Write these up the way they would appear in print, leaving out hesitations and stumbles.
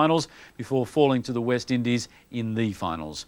finals before falling to the West Indies in the finals.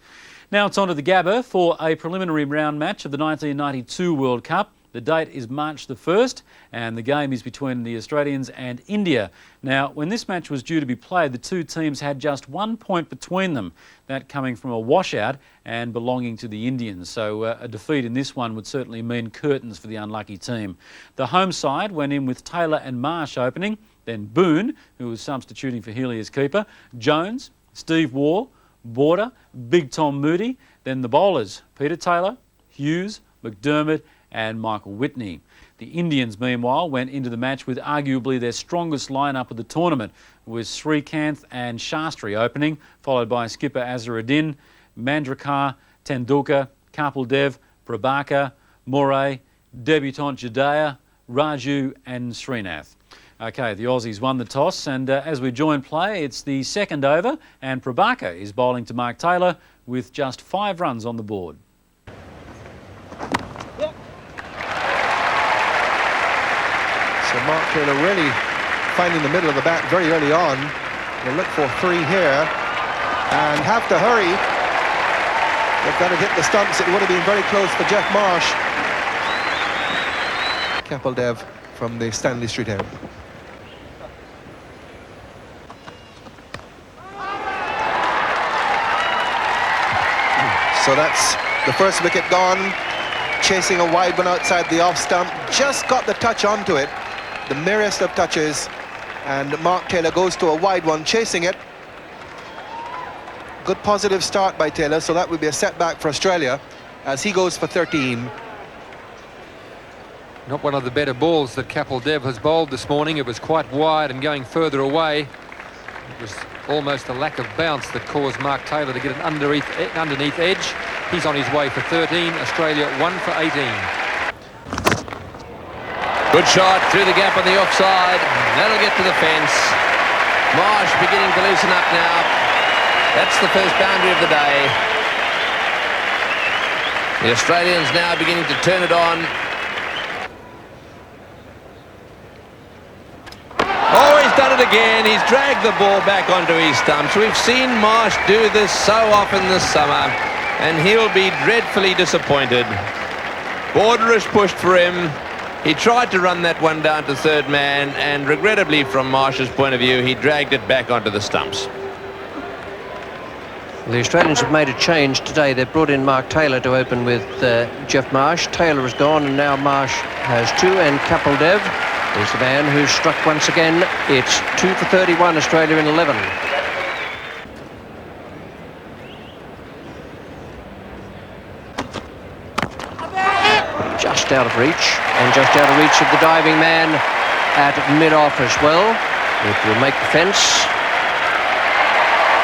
Now it's on to the Gabba for a preliminary round match of the 1992 World Cup. The date is March the 1st and the game is between the Australians and India. Now, when this match was due to be played, the two teams had just 1 point between them, that coming from a washout and belonging to the Indians. So a defeat in this one would certainly mean curtains for the unlucky team. The home side went in with Taylor and Marsh opening, then Boone, who was substituting for Healy as keeper, Jones, Steve Waugh, Border, Big Tom Moody, then the bowlers, Peter Taylor, Hughes, McDermott and Michael Whitney. The Indians, meanwhile, went into the match with arguably their strongest lineup of the tournament, with Srikanth and Shastri opening, followed by skipper Azharuddin, Mandrakar, Tendulkar, Kapil Dev, Prabhakar, Moray, debutant Jadea, Raju and Srinath. OK, the Aussies won the toss and as we join play, it's the second over and Prabhakar is bowling to Mark Taylor with just 5 runs on the board. So Mark Taylor really finding the middle of the bat very early on. We'll look for 3 here and have to hurry. They've got to hit the stumps. It would have been very close for Jeff Marsh. Kapil Dev from the Stanley Street end. So that's the first wicket gone. Chasing a wide one outside the off stump. Just got the touch onto it. The merest of touches, and Mark Taylor goes to a wide one, chasing it. Good positive start by Taylor, so that would be a setback for Australia as he goes for 13. Not one of the better balls that Kapil Dev has bowled this morning. It was quite wide and going further away. It was almost a lack of bounce that caused Mark Taylor to get an underneath edge. He's on his way for 13. Australia 1 for 18. Good shot through the gap on the offside. That'll get to the fence. Marsh beginning to loosen up now. That's the first boundary of the day. The Australians now beginning to turn it on. Oh, he's done it again. He's dragged the ball back onto his stumps. We've seen Marsh do this so often this summer, and he'll be dreadfully disappointed. Borderish pushed for him. He tried to run that one down to third man, and regrettably from Marsh's point of view, he dragged it back onto the stumps. The Australians have made a change today. They've brought in Mark Taylor to open with Jeff Marsh. Taylor has gone and now Marsh has 2, and Kapil Dev is the man who's struck once again. It's 2 for 31, Australia in 11. Just out of reach, and just out of reach of the diving man at mid-off as well. It will make the fence.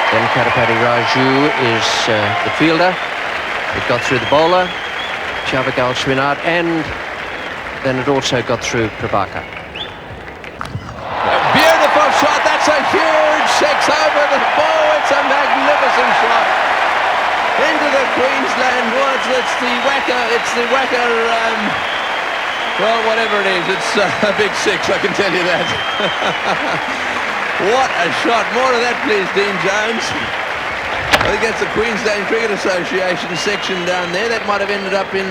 Then Katapati Raju is the fielder. It got through the bowler, Chavagal Srinath, and then it also got through Prabhakar. Beautiful shot. That's a huge 6 over the ball. It's a magnificent shot. Into the Queensland woods. It's the Wacker, well, whatever it is, it's a big 6, I can tell you that. What a shot. More of that, please, Dean Jones. I think that's the Queensland Cricket Association section down there. That might have ended up in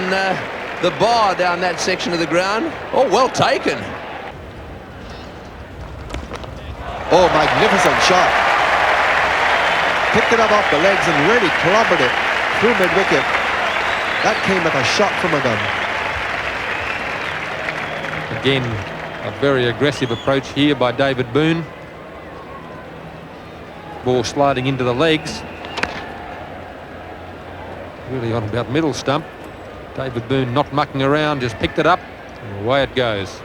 the bar down that section of the ground. Oh, well taken. Oh, magnificent shot. Picked it up off the legs and really clobbered it through mid-wicket. That came like a shot from a gun. Again, a very aggressive approach here by David Boone. Ball sliding into the legs. Really on about middle stump. David Boone not mucking around, just picked it up and away it goes.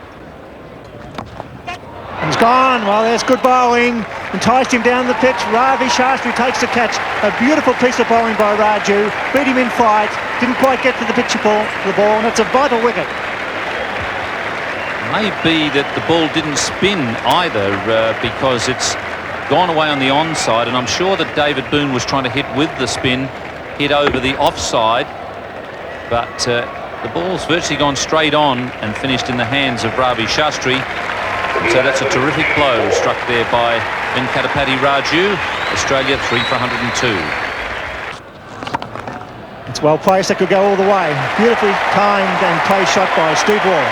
He's gone. Well, there's good bowling. Enticed him down the pitch. Ravi Shastri takes the catch. A beautiful piece of bowling by Raju. Beat him in flight. Didn't quite get to the pitch ball, and it's a vital wicket. Maybe that the ball didn't spin either because it's gone away on the onside, and I'm sure that David Boone was trying to hit with the spin, hit over the offside, but the ball's virtually gone straight on and finished in the hands of Ravi Shastri. So that's a terrific blow struck there by Venkatapati Raju. Australia 3 for 102. It's well placed, that could go all the way. Beautifully timed and play shot by Steve Waugh.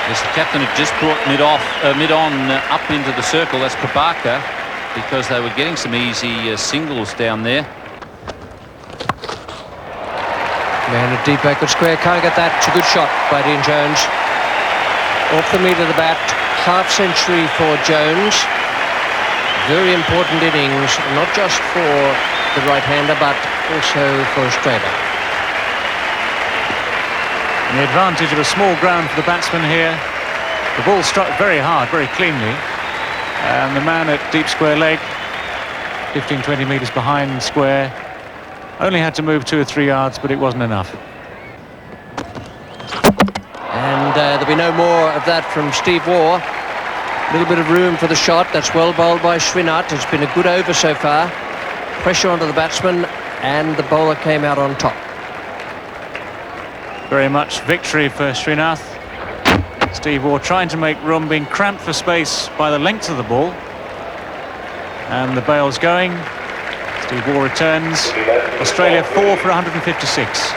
Yes, the captain had just brought mid-on up into the circle. That's Prabhakar, because they were getting some easy singles down there. Man at deep backward square, can't get that. It's a good shot by Dean Jones. Off the meat of the bat, half century for Jones. Very important innings, not just for the right-hander, but also for Australia. And the advantage of a small ground for the batsman here. The ball struck very hard, very cleanly. And the man at deep square leg, 15-20 metres behind square, only had to move 2 or 3 yards, but it wasn't enough. And there'll be no more of that from Steve Waugh. A little bit of room for the shot. That's well bowled by Srinath. It's been a good over so far. Pressure onto the batsman, and the bowler came out on top. Very much victory for Srinath. Steve Waugh trying to make room, being cramped for space by the length of the ball. And the bail's going. Steve Waugh returns. Australia 4 for 156.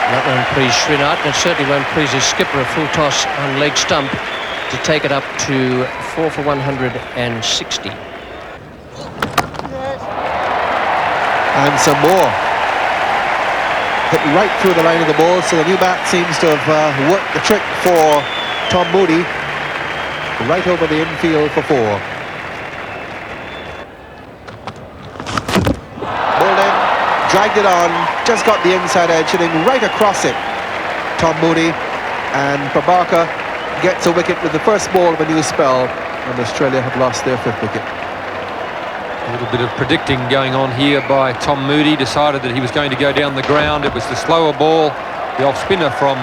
That won't please Srinath, and it certainly won't please his skipper. A full toss on leg stump to take it up to 4 for 160. And some more. Hit right through the line of the ball, so the new bat seems to have worked the trick for Tom Moody. Right over the infield for 4. Bowled in, dragged it on, just got the inside edge, hitting right across it. Tom Moody, and Prabhakar gets a wicket with the first ball of a new spell, and Australia have lost their 5th wicket. A little bit of predicting going on here by Tom Moody. Decided that he was going to go down the ground. It was the slower ball, the off-spinner from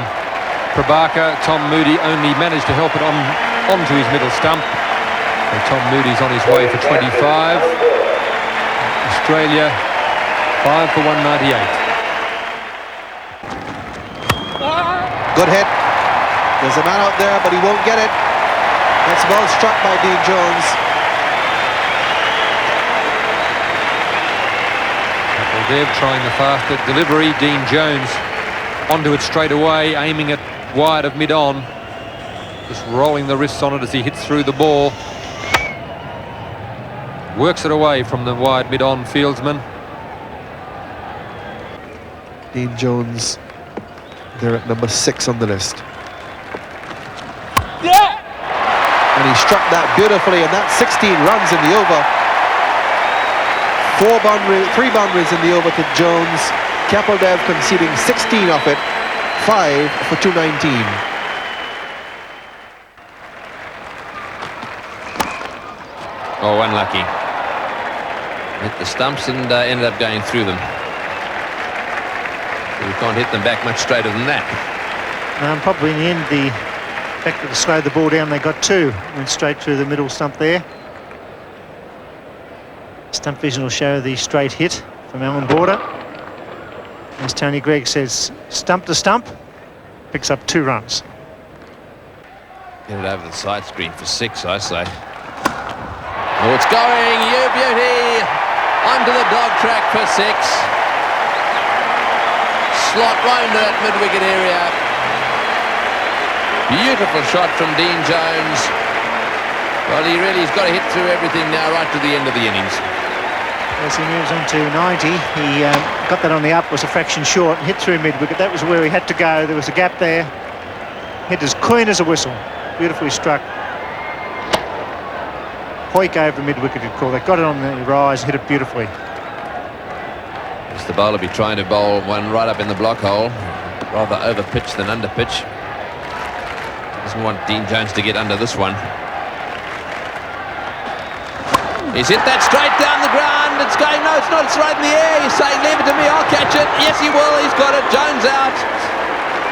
Prabhakar. Tom Moody only managed to help it onto his middle stump. So Tom Moody's on his way for 25. Australia 5 for 198. Good hit. There's a man out there, but he won't get it. That's well struck by Dean Jones. Dev trying the faster delivery. Dean Jones onto it straight away, aiming it wide of mid-on. Just rolling the wrists on it as he hits through the ball. Works it away from the wide mid-on fieldsman. Dean Jones, they're at number 6 on the list. Yeah! And he struck that beautifully, and that's 16 runs in the over. 3 boundaries in the over to Jones. Kapil Dev conceding 16 off it, 5 for 219. Oh, unlucky. Hit the stumps and ended up going through them. So you can't hit them back much straighter than that. Probably in the end, the fact that they slowed the ball down, they got 2. Went straight through the middle stump there. Stump vision will show the straight hit from Alan Border. As Tony Gregg says, stump to stump, picks up 2 runs. Get it over the side screen for 6, I say. Oh, it's going, you beauty! Onto the dog track for 6. Slot right into that mid-wicket area. Beautiful shot from Dean Jones. Well, he's got to hit through everything now, right to the end of the innings. As he moves on to 90, he got that on the up, was a fraction short, hit through mid-wicket. That was where he had to go. There was a gap there. Hit as clean as a whistle. Beautifully struck. Hoik over mid-wicket, he'd call that. Got it on the rise, hit it beautifully. As the bowler be trying to bowl one right up in the block hole, rather over pitch than under pitch. Doesn't want Dean Jones to get under this one. He's hit that straight down the ground. It's going, no, it's not, it's right in the air. He's saying, leave it to me, I'll catch it. Yes, he will, he's got it. Jones out.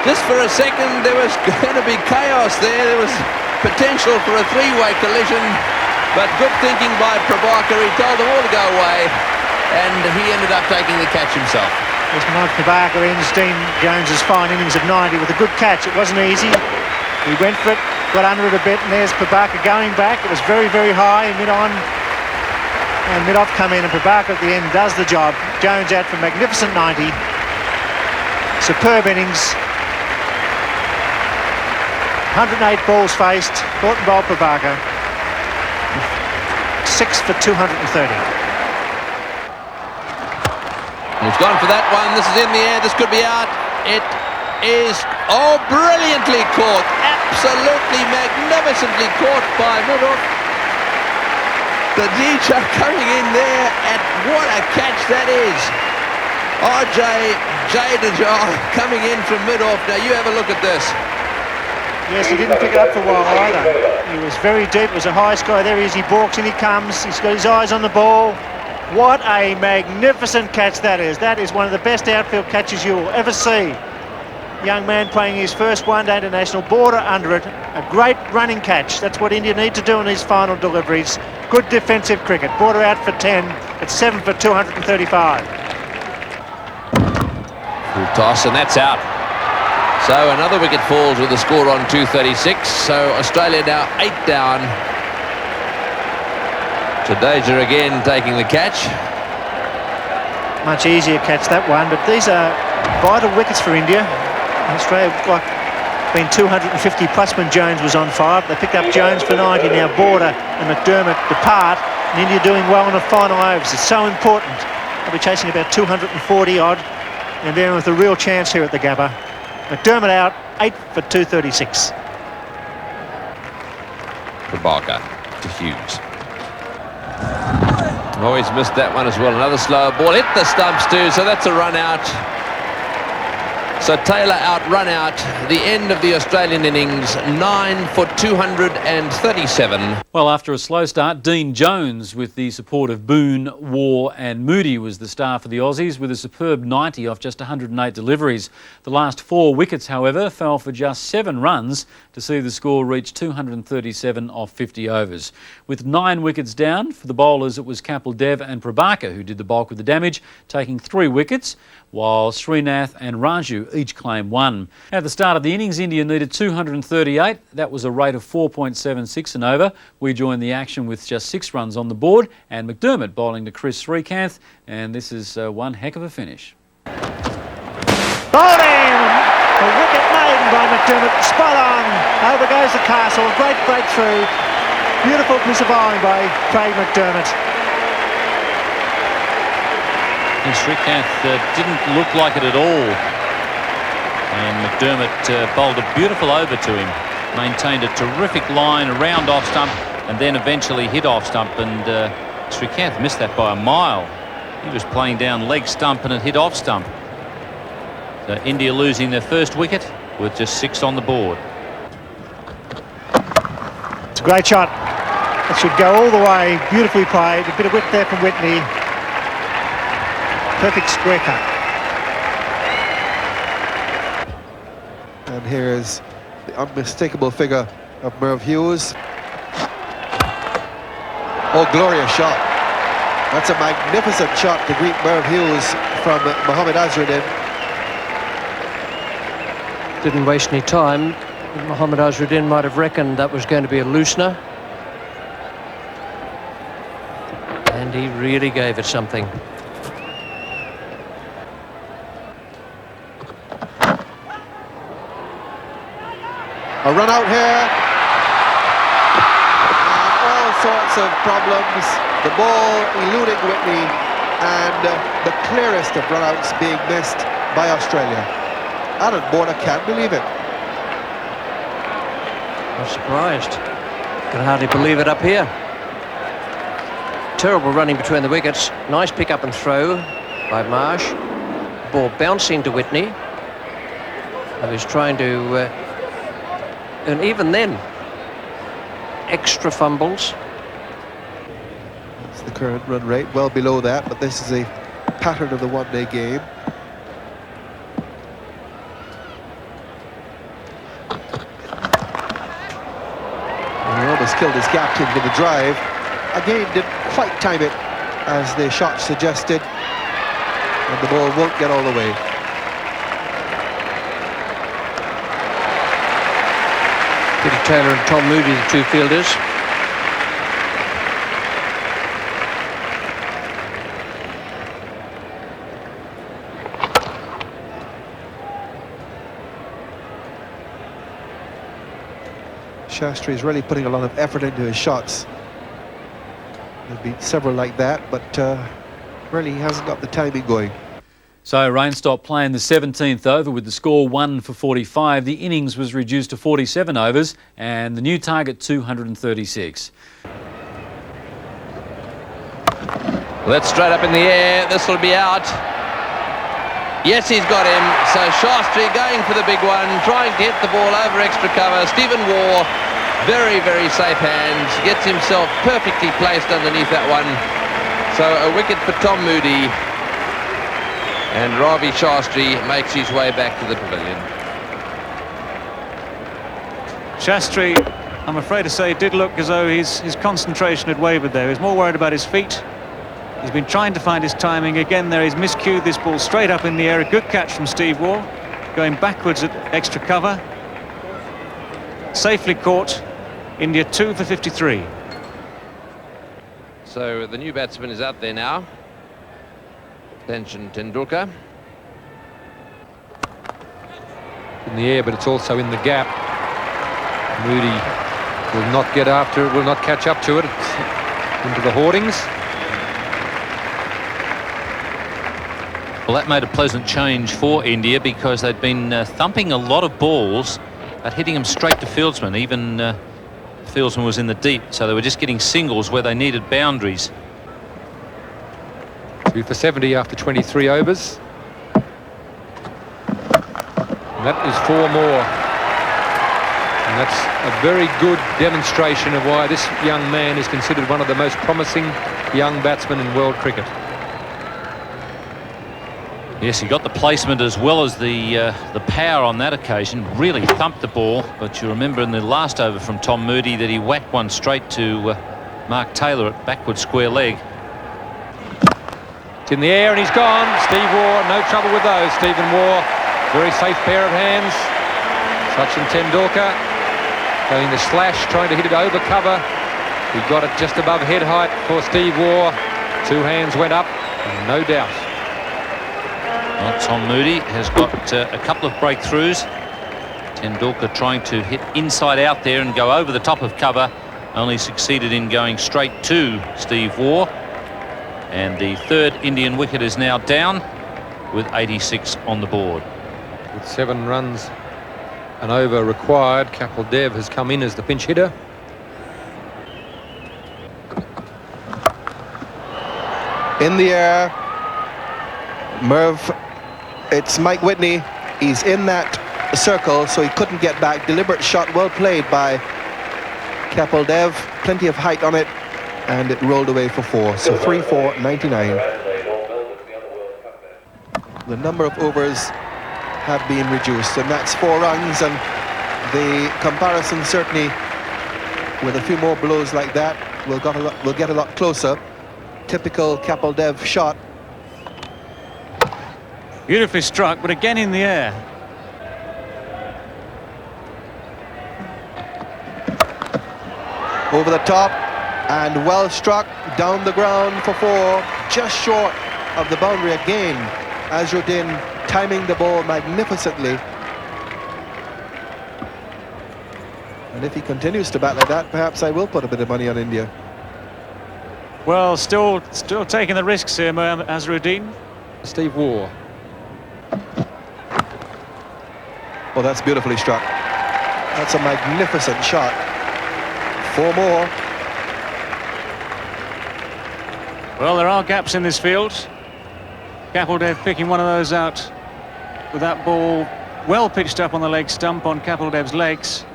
Just for a second, there was going to be chaos there. There was potential for a 3-way collision, but good thinking by Prabhakar. He told them all to go away, and he ended up taking the catch himself. As Mike Kabaka ends Dean Jones's fine innings of 90 with a good catch. It wasn't easy. He went for it, got under it a bit, and there's Kabaka going back. It was very, very high, mid-on. And mid-off come in, and Kabaka at the end does the job. Jones out for a magnificent 90. Superb innings. 108 balls faced. Caught and bowled Kabaka. 6 for 230. He's gone for that one. This is in the air. This could be out. It is, oh, brilliantly caught. Absolutely magnificently caught by mid-off. The DJ coming in there, and what a catch that is. RJ Jadeja coming in from mid-off. Now you have a look at this. Yes, he didn't pick it up for a while either. He was very deep. It was a high sky. There he is. He balks and he comes. He's got his eyes on the ball. What a magnificent catch that is. That is one of the best outfield catches you will ever see. Young man playing his first one-day international, border under it. A great running catch. That's what India need to do in these final deliveries. Good defensive cricket. Border out for 10. It's 7 for 235. Full toss, and that's out. So another wicket falls with the score on 236. So Australia now 8 down. Jadeja again taking the catch. Much easier catch that one, but these are vital wickets for India. Australia like been 250 plus when Jones was on fire. They picked up Jones for 90. Now Border and McDermott depart, and India doing well in the final overs. It's so important. They'll be chasing about 240 odd, and they're with a real chance here at the Gabba. McDermott out, 8 for 236. Kabaka to Hughes. Oh, he's missed that one as well. Another slow ball. Hit the stumps too, so that's a run out. So Taylor out, run out. The end of the Australian innings, 9 for 237. Well, after a slow start, Dean Jones, with the support of Boone, Waugh and Moody, was the star for the Aussies with a superb 90 off just 108 deliveries. The last 4 wickets, however, fell for just 7 runs to see the score reach 237 off 50 overs. With 9 wickets down, for the bowlers it was Kapil Dev and Prabhakar who did the bulk of the damage, taking 3 wickets, while Srinath and Raju each claimed 1. At the start of the innings, India needed 238. That was a rate of 4.76 and over. We joined the action with just 6 runs on the board, and McDermott bowling to Chris Srikanth, and this is one heck of a finish. Bowling! A wicket maiden by McDermott. Spot on. Over goes the castle. Great breakthrough. Beautiful piece of bowling by Craig McDermott. And Srikanth didn't look like it at all. And McDermott bowled a beautiful over to him. Maintained a terrific line around off stump and then eventually hit off stump. And Srikanth missed that by a mile. He was playing down leg stump and it hit off stump. So India losing their first wicket with just 6 on the board. It's a great shot. It should go all the way. Beautifully played. A bit of width there from Whitney. Perfect square cut. And here is the unmistakable figure of Merv Hughes. Oh, glorious shot. That's a magnificent shot to greet Merv Hughes from Mohammad Azharuddin. Didn't waste any time. Mohammad Azharuddin might have reckoned that was going to be a loosener. And he really gave it something. A run out here, and all sorts of problems. The ball eluding Whitney, and the clearest of run-outs being missed by Australia. Alan Border can't believe it. I'm surprised. Can hardly believe it up here. Terrible running between the wickets. Nice pick up and throw by Marsh. Ball bouncing to Whitney. He was trying to... and even then, extra fumbles. That's the current run rate, well below that, but this is a pattern of the one-day game. And he almost killed his captain with the drive. Again, didn't quite time it as the shot suggested, and the ball won't get all the way. Peter Taylor and Tom Moody, the two fielders. Shastri is really putting a lot of effort into his shots. There'll be several like that, but really he hasn't got the timing going. So rain stopped play in the 17th over with the score 1 for 45. The innings was reduced to 47 overs and the new target 236. That's straight up in the air. This will be out. Yes, he's got him. So Shastri going for the big one, trying to hit the ball over extra cover. Stephen Waugh, very, very safe hands, gets himself perfectly placed underneath that one. So a wicket for Tom Moody. And Ravi Shastri makes his way back to the pavilion. Shastri, I'm afraid to say, did look as though his concentration had wavered there. He was more worried about his feet. He's been trying to find his timing. Again, there he's miscued this ball straight up in the air. A good catch from Steve Waugh, going backwards at extra cover. Safely caught. India 2 for 53. So the new batsman is out there now. Benson Tendulkar. In the air, but it's also in the gap. Moody will not get after it, will not catch up to it. It's into the hoardings. Well, that made a pleasant change for India because they'd been thumping a lot of balls but hitting them straight to fieldsmen. Even fieldsman was in the deep, so they were just getting singles where they needed boundaries. 2 for 70 after 23 overs. And that is 4 more. And that's a very good demonstration of why this young man is considered one of the most promising young batsmen in world cricket. Yes, he got the placement as well as the power on that occasion. Really thumped the ball, but you remember in the last over from Tom Moody that he whacked one straight to Mark Taylor at backward square leg. It's in the air and he's gone. Steve Waugh, no trouble with those. Stephen Waugh, very safe pair of hands. Sachin Tendulkar going the slash, trying to hit it over cover. He got it just above head height for Steve Waugh. 2 hands went up, no doubt. Well, Tom Moody has got a couple of breakthroughs. Tendulkar trying to hit inside out there and go over the top of cover. Only succeeded in going straight to Steve Waugh. And the third Indian wicket is now down with 86 on the board. With 7 runs and over required, Kapil Dev has come in as the pinch hitter. In the air, Merv, it's Mike Whitney. He's in that circle, so he couldn't get back. Deliberate shot, well played by Kapil Dev. Plenty of height on it, and it rolled away for 4. So 3 for 99. The number of overs have been reduced, and that's 4 runs, and the comparison certainly with a few more blows like that will get a lot closer. Typical Kapil Dev shot. Beautifully struck, but again in the air. Over the top and well struck down the ground for 4, just short of the boundary again. Azharuddin timing the ball magnificently. And if he continues to bat like that, perhaps I will put a bit of money on India. Well, still taking the risks here, Azharuddin. Steve Waugh. Well, that's beautifully struck. That's a magnificent shot. 4 more. Well, there are gaps in this field. Kapil Dev picking one of those out with that ball well pitched up on the leg stump on Kapil Dev's legs.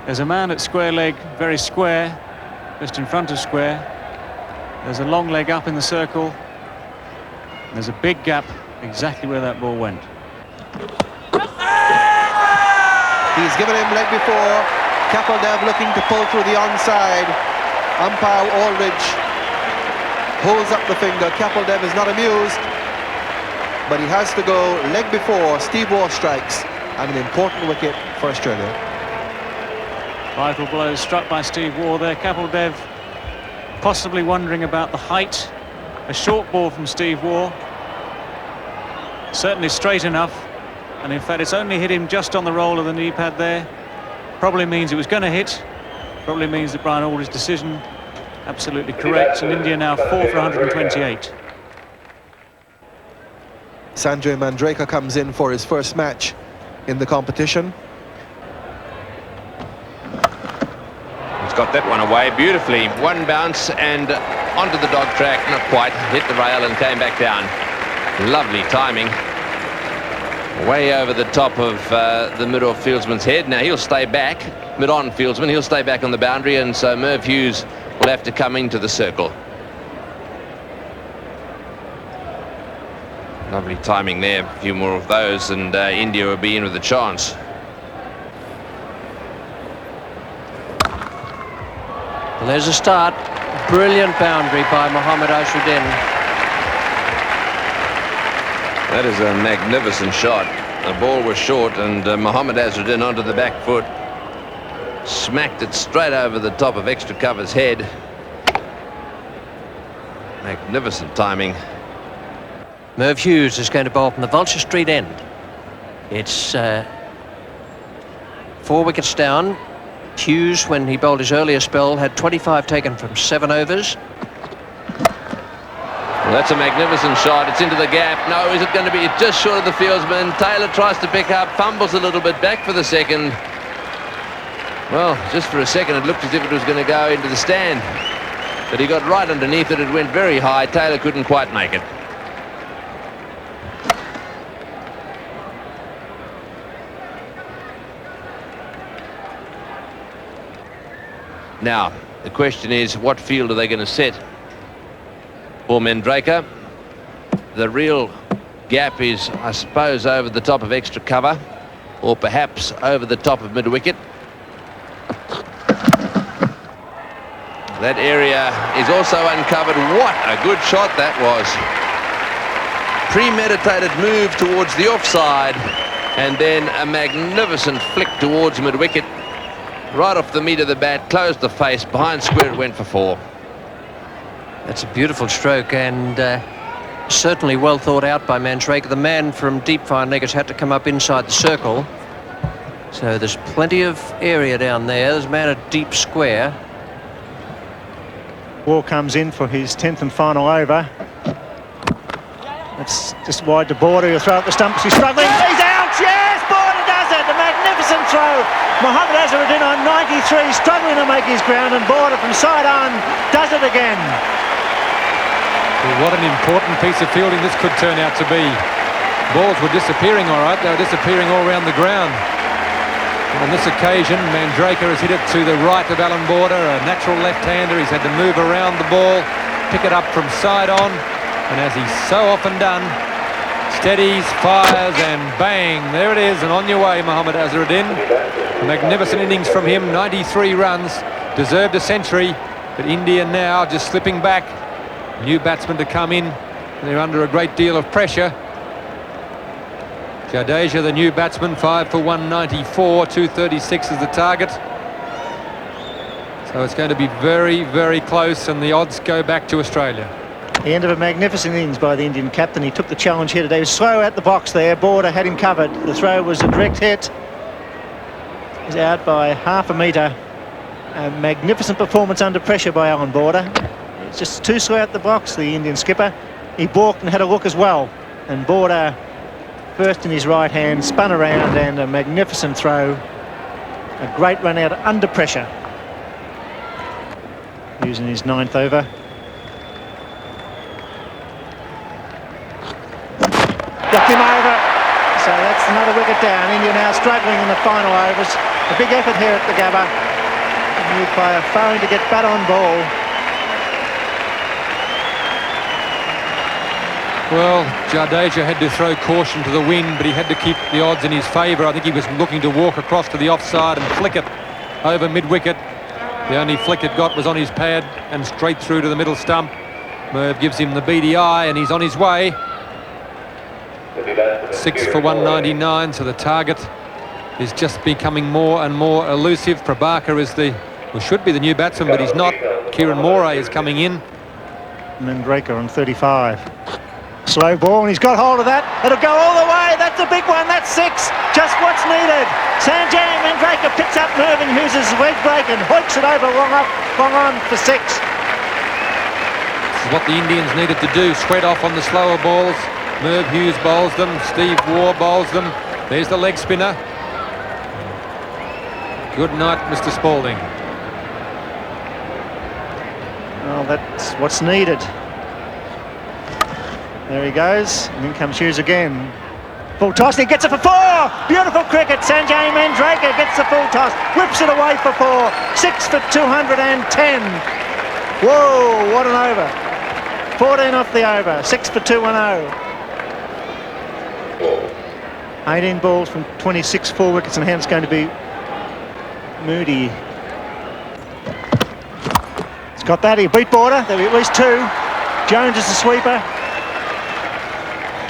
There's a man at square leg, very square, just in front of square. There's a long leg up in the circle. There's a big gap exactly where that ball went. He's given him leg before. Kapil Dev looking to pull through the onside. Umpire Aldridge holds up the finger. Kapil Dev is not amused, but he has to go leg before Steve Waugh strikes, and an important wicket for Australia. Vital blow struck by Steve Waugh there. Kapil Dev possibly wondering about the height. A short ball from Steve Waugh. Certainly straight enough. And in fact, it's only hit him just on the roll of the knee pad there. Probably means it was going to hit. Probably means that Brian Alder's decision absolutely correct. And India now 4 for 128. Sanjay Manjrekar comes in for his first match in the competition. He's got that one away beautifully. One bounce and onto the dog track, not quite, hit the rail and came back down. Lovely timing. Way over the top of the mid-off fieldsman's head. Now he'll stay back, mid-on fieldsman, he'll stay back on the boundary, and so Merv Hughes will have to come into the circle. Lovely timing there, a few more of those, and India will be in with a chance. Well, there's a start. Brilliant boundary by Mohammad Azharuddin. That is a magnificent shot. The ball was short, and Mohammad Azharuddin onto the back foot. Smacked it straight over the top of extra cover's head. Magnificent timing. Merv Hughes is going to bowl from the Vulture Street end. It's 4 wickets down. Hughes, when he bowled his earlier spell, had 25 taken from 7 overs. Well, that's a magnificent shot. It's into the gap. No, is it going to be? It's just short of the fieldsman. Taylor tries to pick up, fumbles a little bit, back for the second. Well, just for a second it looked as if it was going to go into the stand. But he got right underneath it. It went very high. Taylor couldn't quite make it. Now, the question is, what field are they going to set for Manjrekar? The real gap is, I suppose, over the top of extra cover, or perhaps over the top of mid-wicket. That area is also uncovered. What a good shot that was. Premeditated move towards the offside, and then a magnificent flick towards mid-wicket. Right off the meat of the bat, closed the face, behind square it went for 4. That's a beautiful stroke, and certainly well thought out by Manjrekar. The man from deep fine leg has had to come up inside the circle. So there's plenty of area down there. There's a man at deep square. Waugh comes in for his 10th and final over. That's just wide to Border. He'll throw at the stumps. He's struggling. He's out. Yes, Border does it. A magnificent throw. Mohammad Azharuddin on 93, struggling to make his ground, and Border from side on does it again. Well, what an important piece of fielding this could turn out to be. Balls were disappearing all right. They were disappearing all around the ground. On this occasion, Manjrekar has hit it to the right of Alan Border, a natural left-hander. He's had to move around the ball, pick it up from side on, and as he's so often done, steadies, fires, and bang, there it is, and on your way, Mohammad Azharuddin. A magnificent innings from him, 93 runs, deserved a century, but India now just slipping back. New batsmen to come in, they're under a great deal of pressure. Jadeja, the new batsman, 5 for 194, 236 is the target. So it's going to be very, very close, and the odds go back to Australia. The end of a magnificent innings by the Indian captain. He took the challenge here today. He was slow at the box there. Border had him covered. The throw was a direct hit. He's out by half a metre. A magnificent performance under pressure by Alan Border. It's just too slow at the box, the Indian skipper. He balked and had a look as well. And Border, first in his right hand, spun around, and a magnificent throw. A great run out under pressure. Using his 9th over. Knocked him over. So that's another wicket down. India now struggling in the final overs. A big effort here at the Gabba. A new player failing to get bat on ball. Well, Jadeja had to throw caution to the wind, but he had to keep the odds in his favour. I think he was looking to walk across to the offside and flick it over mid-wicket. The only flick it got was on his pad and straight through to the middle stump. Merv gives him the beady eye and he's on his way. 6 for 199, so the target is just becoming more and more elusive. Prabhakar is should be the new batsman, but he's not. Kieran Moray is coming in. Mandraker on 35. Slow ball, and he's got hold of that. It'll go all the way. That's a big one. That's 6. Just what's needed. Sanjay Mandraker picks up Mervyn Hughes' leg break and hoiks it over long on for 6. This is what the Indians needed to do. Sweat off on the slower balls. Merv Hughes bowls them. Steve Waugh bowls them. There's the leg spinner. Good night, Mr. Spalding. Well, that's what's needed. There he goes, and in comes Hughes again. Full toss, and he gets it for 4! Beautiful cricket, Sanjay Mandraker gets the full toss, whips it away for 4. 6 for 210. Whoa, what an over. 14 off the over, 6 for 210. 18 balls from 26, 4 wickets, and hence going to be Moody. He's got that, he beat Border, there'll be at least 2. Jones is the sweeper.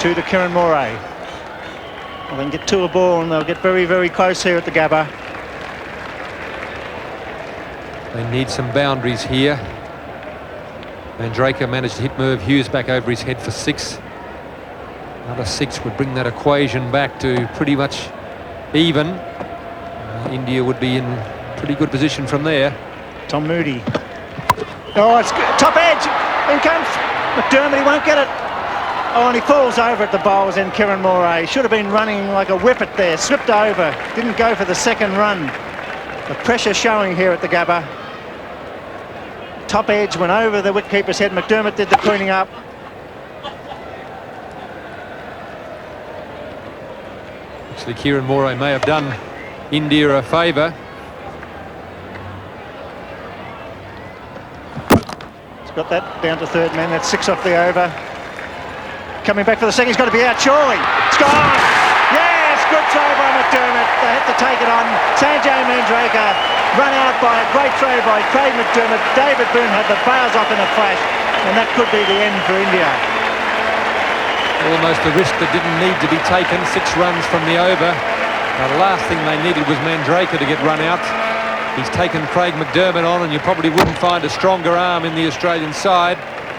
2 to Kieran Moray. Well, they can get 2 a ball and they'll get very, very close here at the Gabba. They need some boundaries here. Mandraker managed to hit Merv Hughes back over his head for 6. Another 6 would bring that equation back to pretty much even. India would be in pretty good position from there. Tom Moody. Oh, it's good. Top edge. In comes McDermott, he won't get it. Oh, and he falls over at the bowls in Kieran Moray. Should have been running like a whippet there. Slipped over. Didn't go for the second run. The pressure showing here at the Gabba. Top edge went over the wicketkeeper's head. McDermott did the cleaning up. Actually, Kieran Moray may have done India a favour. He's got that down to third man. That's 6 off the over. Coming back for the second, he's got to be out, surely. It's gone! Yes, good throw by McDermott. They had to take it on. Sanjay Mandraker run out by a great throw by Craig McDermott. David Boone had the bails off in a flash, and that could be the end for India. Almost a risk that didn't need to be taken. 6 runs from the over. Now, the last thing they needed was Mandraker to get run out. He's taken Craig McDermott on, and you probably wouldn't find a stronger arm in the Australian side.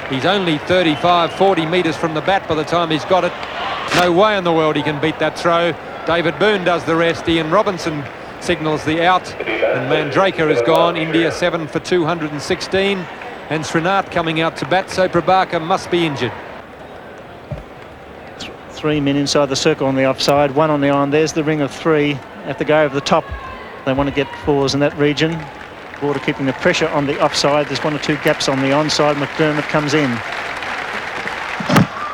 He's only 35, 40 metres from the bat by the time he's got it. No way in the world he can beat that throw. David Boone does the rest. Ian Robinson signals the out. And Mandraker is gone. India 7 for 216. And Srinath coming out to bat, so Prabhakar must be injured. 3 men inside the circle on the offside, 1 on the on. There's the ring of 3. Have to go over the top. They want to get 4s in that region. Border keeping the pressure on the offside. There's 1 or 2 gaps on the onside. McDermott comes in.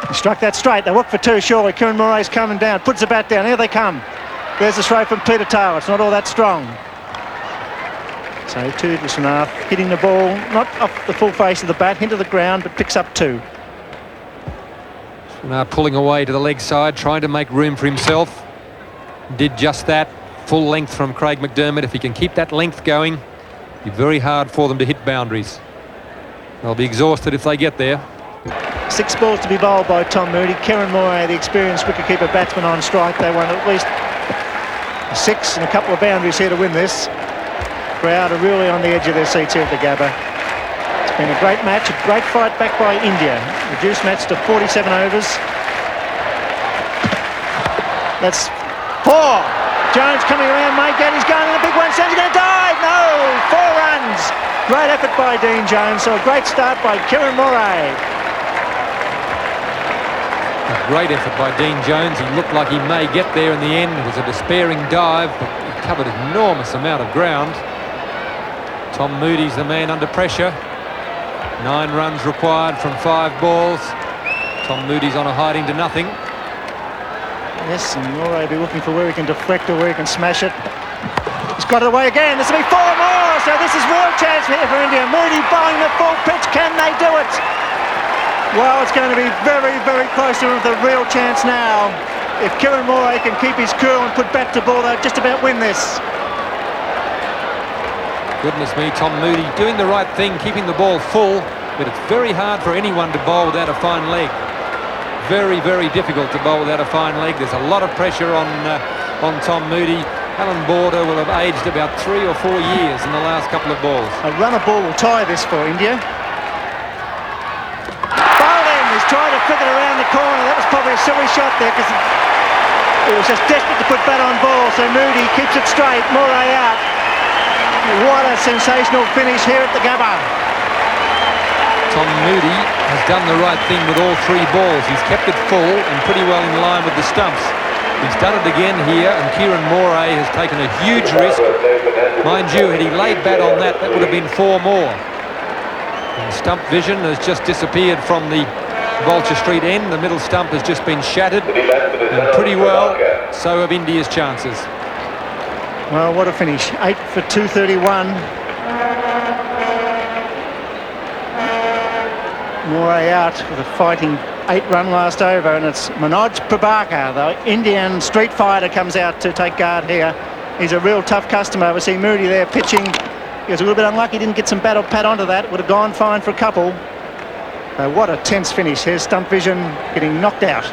He struck that straight. They look for 2, surely. Kieran Moray's coming down. Puts the bat down. Here they come. There's the throw from Peter Taylor. It's not all that strong. So 2 to Srinath. Hitting the ball, not off the full face of the bat, into the ground, but picks up 2. Srinath pulling away to the leg side, trying to make room for himself. Did just that. Full length from Craig McDermott. If he can keep that length going, it'll be very hard for them to hit boundaries. They'll be exhausted if they get there. 6 balls to be bowled by Tom Moody. Kieran Moray, the experienced wicketkeeper batsman, on strike. They want at least a 6 and a couple of boundaries here to win this. Crowd are really on the edge of their seats here at the Gabba. It's been a great match, a great fight back by India. Reduced match to 47 overs. That's 4. Jones coming around, may get, he's going in a big one, Sam's going to die! No! 4 runs! Great effort by Dean Jones, so a great start by Kieran Moray. A great effort by Dean Jones. He looked like he may get there in the end. It was a despairing dive, but he covered an enormous amount of ground. Tom Moody's the man under pressure. 9 runs required from 5 balls. Tom Moody's on a hiding to nothing. Yes, and Moray will be looking for where he can deflect or where he can smash it. He's got it away again. This will be 4 more, so this is real chance here for India. Moody bowling the full pitch. Can they do it? Well, it's going to be very, very close to the real chance now. If Kieran Moray can keep his cool and put bat to ball, they'll just about win this. Goodness me, Tom Moody doing the right thing, keeping the ball full. but it's very hard for anyone to bowl without a fine leg. Very, very difficult to bowl without a fine leg. There's a lot of pressure on Tom Moody. Alan Border will have aged about 3 or 4 years in the last couple of balls. A runner ball will tie this for India. Bowling, he's trying to flick it around the corner. That was probably a silly shot there because it was just desperate to put bat on ball. So Moody keeps it straight, Moray out. What a sensational finish here at the Gabba. Tom Moody has done the right thing with all 3 balls. He's kept it full and pretty well in line with the stumps. He's done it again here, and Kieran Moray has taken a huge risk. Mind you, had he laid bat on that, that would have been 4 more. And stump vision has just disappeared from the Vulture Street end. The middle stump has just been shattered, and pretty well so have India's chances. Well, what a finish. 8 for 231. Moray out with a fighting 8-run last over, and it's Manoj Prabhakar, the Indian street fighter, comes out to take guard here. He's a real tough customer. We see Moody there pitching. He was a little bit unlucky, didn't get some bat or pat onto that. Would have gone fine for a couple. What a tense finish. Here's Stump Vision getting knocked out.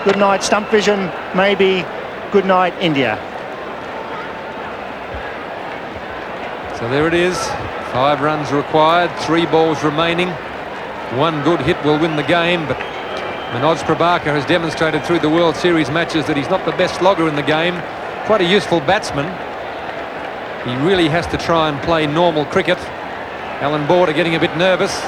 Good night, Stump Vision. Maybe good night, India. So there it is. 5 runs required, 3 balls remaining. 1 good hit will win the game, but Manoj Prabhakar has demonstrated through the World Series matches that he's not the best slogger in the game. Quite a useful batsman. He really has to try and play normal cricket. Alan Border getting a bit nervous.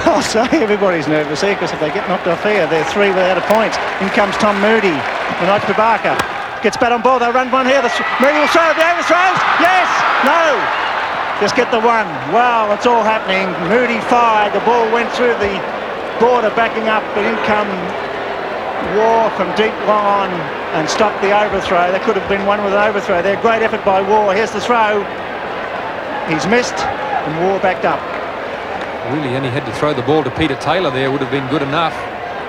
I'll say everybody's nervous here, because if they get knocked off here, they're 3 without a point. In comes Tom Moody. Manoj Prabhakar gets bat on ball. They'll run 1 here. Moody will throw. The overthrows. Yes. No. Just get the 1. Wow, it's all happening. Moody fired. The ball went through the border, backing up, but in come War from deep on and stopped the overthrow. There could have been 1 with an overthrow there. Great effort by War. Here's the throw. He's missed, and War backed up. Really only had to throw the ball to Peter Taylor there, would have been good enough.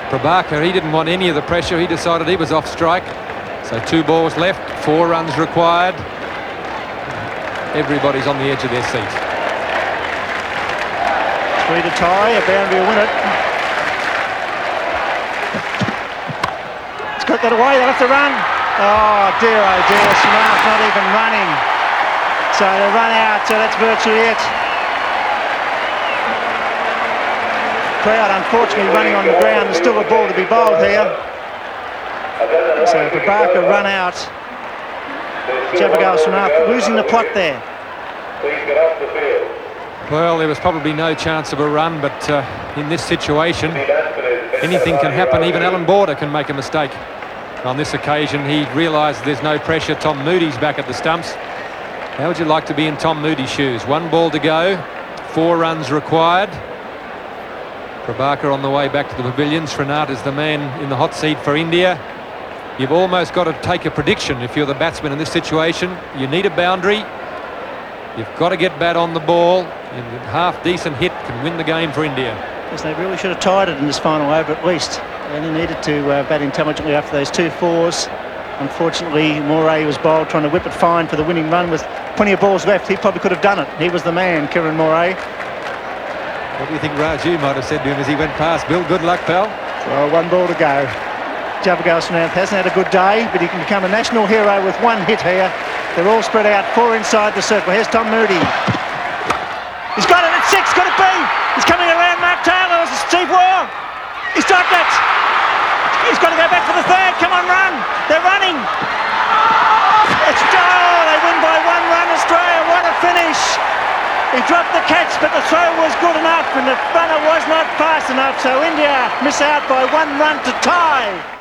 Prabhakar, he didn't want any of the pressure. He decided he was off strike. So 2 balls left, 4 runs required. Everybody's on the edge of their seat. 3 to tie, a boundary will win it. It's got that away, they'll have to run. Oh dear, Smart not even running. So they run out, so that's virtually it. Crowd unfortunately running on the ground. There's still a ball to be bowled here. So Prabhakar run out. Javagal Smart losing the plot there. Well, there was probably no chance of a run, but in this situation, anything can happen. Even Alan Border can make a mistake. On this occasion, he realised there's no pressure. Tom Moody's back at the stumps. How would you like to be in Tom Moody's shoes? 1 ball to go, 4 runs required. Prabhakar on the way back to the pavilion. Srinath is the man in the hot seat for India. You've almost got to take a prediction if you're the batsman in this situation. You need a boundary. You've got to get bat on the ball. And a half-decent hit can win the game for India. Yes, they really should have tied it in this final over at least. They only needed to bat intelligently after those 2 fours. Unfortunately, Moray was bowled trying to whip it fine for the winning run with plenty of balls left. He probably could have done it. He was the man, Kieran Moray. What do you think Raju might have said to him as he went past? Bill, good luck, pal. Well, 1 ball to go. Javagal Smart hasn't had a good day, but he can become a national hero with 1 hit here. They're all spread out, 4 inside the circle. Here's Tom Moody. He's got it at 6, could it be? He's coming around Mark Taylor, it's Steve Waugh. He's dropped it. He's got to go back for the 3rd, come on, run. They're running. It's, they win by 1 run, Australia, what a finish. He dropped the catch, but the throw was good enough, and the runner was not fast enough, so India miss out by 1 run to tie.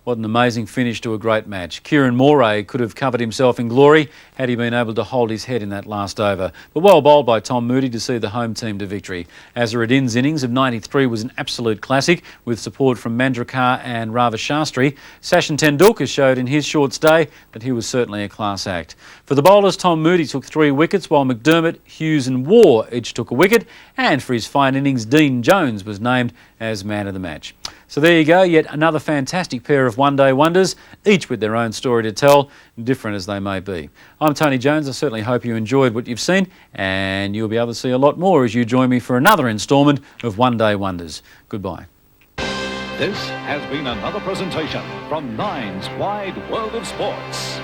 What an amazing finish to a great match. Kieran Moray could have covered himself in glory had he been able to hold his head in that last over. But well bowled by Tom Moody to see the home team to victory. Azharuddin's innings of 93 was an absolute classic with support from Mandrakar and Ravi Shastri. Sachin Tendulkar showed in his short stay that he was certainly a class act. For the bowlers, Tom Moody took 3 wickets while McDermott, Hughes and Waugh each took a wicket. And for his fine innings, Dean Jones was named as man of the match. So there you go, yet another fantastic pair of one-day wonders, each with their own story to tell, different as they may be. I'm Tony Jones. I certainly hope you enjoyed what you've seen, and you'll be able to see a lot more as you join me for another instalment of One Day Wonders. Goodbye. This has been another presentation from Nine's Wide World of Sports.